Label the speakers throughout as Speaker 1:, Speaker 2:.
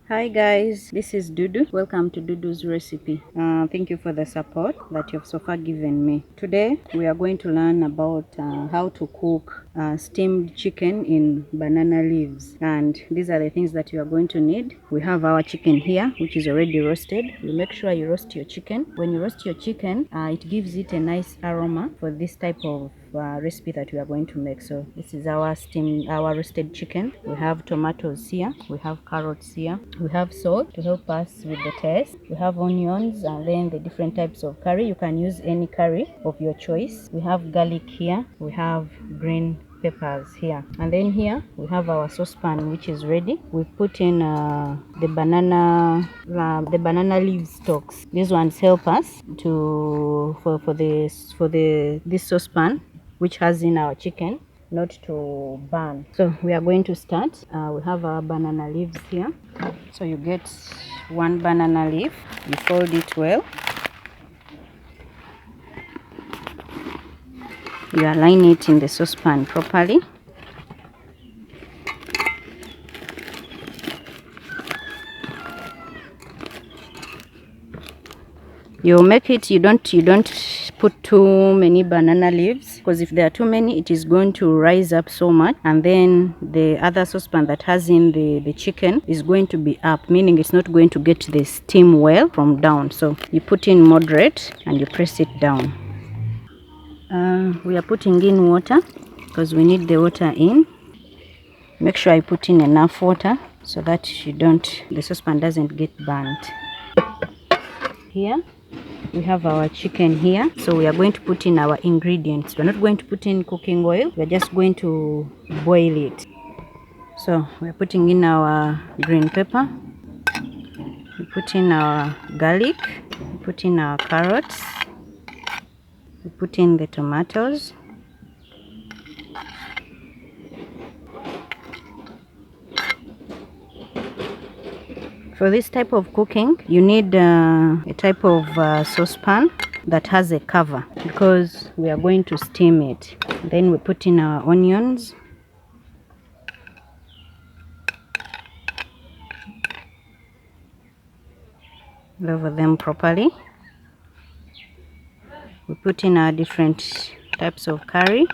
Speaker 1: Hi guys, this is Dudu. Welcome to Dudu's recipe. Thank you for the support that you've so far given me. Today we are going to learn about how to cook steamed chicken in banana leaves, and these are the things that you are going to need. We have our chicken here, which is already roasted. You make sure you roast your chicken. When you roast your chicken, it gives it a nice aroma for this type of recipe that we are going to make. So this is our roasted chicken. We have tomatoes here, we have carrots here, we have salt to help us with the taste, we have onions, and then the different types of curry. You can use any curry of your choice. We have garlic here, we have green peppers here, and then here we have our saucepan which is ready. We've put in the banana leaf stalks. These ones help us to for this saucepan which has in our chicken not to burn. So we are going to start. We have our banana leaves here. So you get one banana leaf, you fold it well, you align it in the saucepan properly. You make it, you don't put too many banana leaves, because if there are too many it is going to rise up so much, and then the other saucepan that has in the chicken is going to be up, meaning it's not going to get the steam well from down. So you put in moderate and you press it down. We are putting in water because we need the water in. Make sure I put in enough water so that the saucepan doesn't get burnt. Here we have our chicken here, so we are going to put in our ingredients. We're not going to put in cooking oil, we're just going to boil it. So we're putting in our green pepper, we put in our garlic, we put in our carrots, we put in the tomatoes, for this type of cooking you need a type of saucepan that has a cover, because we are going to steam it. Then we put in our onions, over them properly. We put in our different types of curry.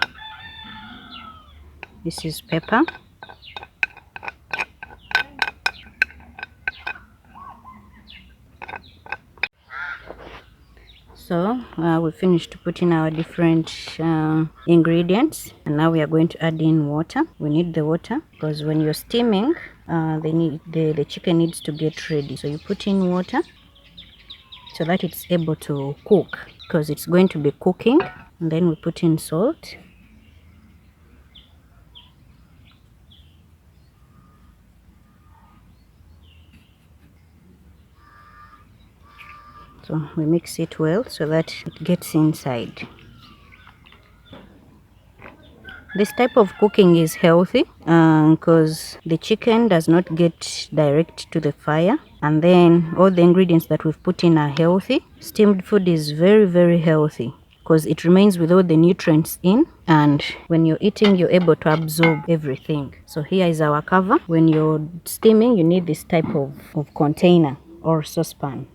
Speaker 1: This is pepper, so we finished putting our different ingredients, and now we are going to add in water. We need the water because when you're steaming the chicken needs to get ready. So you put in water so that it's able to cook, because it's going to be cooking. And then we put in salt, so we mix it well so that it gets inside. This type of cooking is healthy because the chicken does not get direct to the fire, and then all the ingredients that we've put in are healthy. Steamed food is very, very healthy because it remains with all the nutrients in, and when you're eating you're able to absorb everything. So here is our cover. When you're steaming you need this type of container or saucepan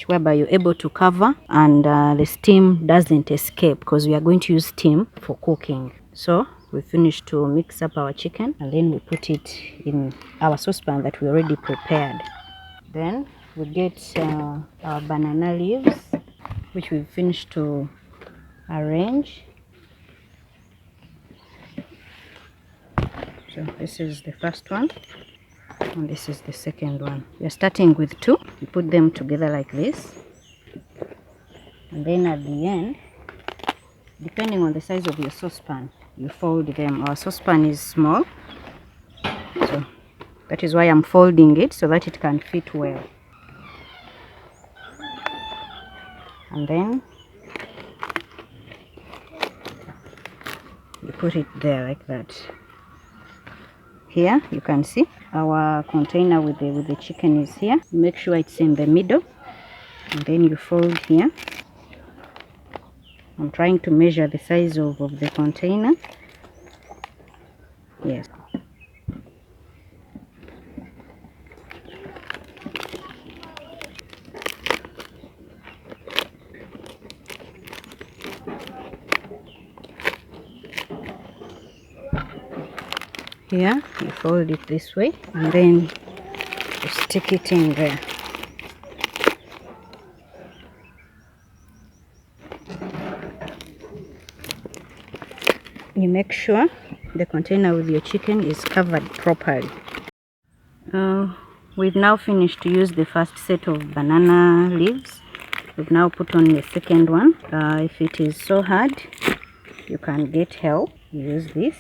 Speaker 1: whereby you're able to cover, and the steam doesn't escape, because we are going to use steam for cooking. So we finished to mix up our chicken, and then we put it in our saucepan that we already prepared. Then we get our banana leaves, which we finished to arrange. So this is the first one, and this is the second one. We are starting with two. You put them together like this, and then at the end, depending on the size of your saucepan, you fold them. Our saucepan is small, so that is why I'm folding it, so that it can fit well. And then you put it there like that. Here you can see our container with the chicken is here. Make sure it's in the middle, and then you fold here. I'm trying to measure the size of the container. Yes. here, you fold it this way, and then you stick it in there. You make sure the container with your chicken is covered properly. We've now finished to use the first set of banana leaves. We've now put on the second one. If it is so hard, you can get help. Use this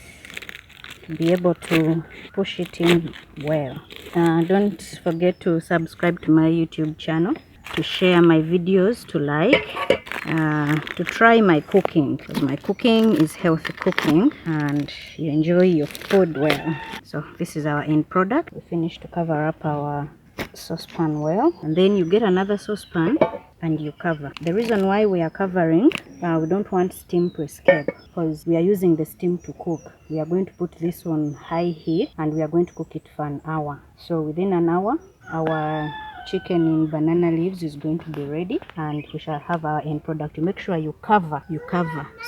Speaker 1: to be able to push it in well. Don't forget to subscribe to my YouTube channel, to share my videos, to like, to try my cooking, because my cooking is healthy cooking and you enjoy your food well. So this is our end product. We finished to cover up our saucepan well, and then you get another saucepan and you cover. The reason why we are covering, we don't want steam to escape, because we are using the steam to cook. We are going to put this on high heat and we are going to cook it for an hour. So within an hour, our chicken in banana leaves is going to be ready, and we shall have our end product. You make sure you cover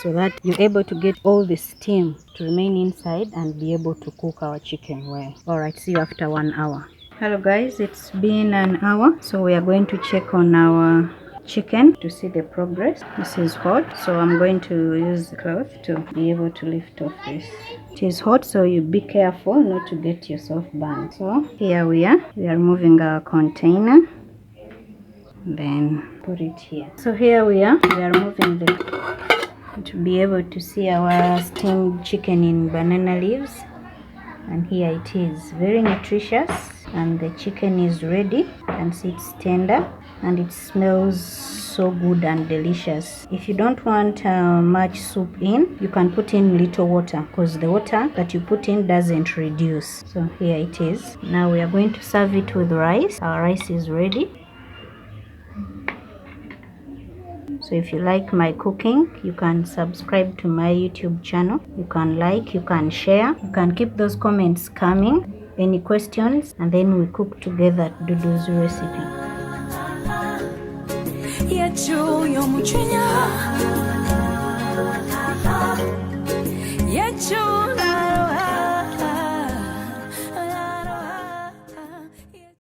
Speaker 1: so that you're able to get all the steam to remain inside and be able to cook our chicken well. All right, see you after 1 hour. Hello guys, it's been an hour, so we are going to check on our chicken to see the progress. This is hot, so I'm going to use the cloth to be able to lift off this. It is hot, so you be careful not to get yourself burned. So here we are removing our container, then put it here. So here we are removing to be able to see our steamed chicken in banana leaves, and here it is, very nutritious, and the chicken is ready, and see it's tender and it smells so good and delicious. If you don't want much soup in, you can put in little water, because the water that you put in doesn't reduce. So here it is. Now we are going to serve it with rice. Our rice is ready. So if you like my cooking, you can subscribe to my YouTube channel. You can like, you can share, you can keep those comments coming. Any questions, and then we cook together at Dudu's recipe. Yeah,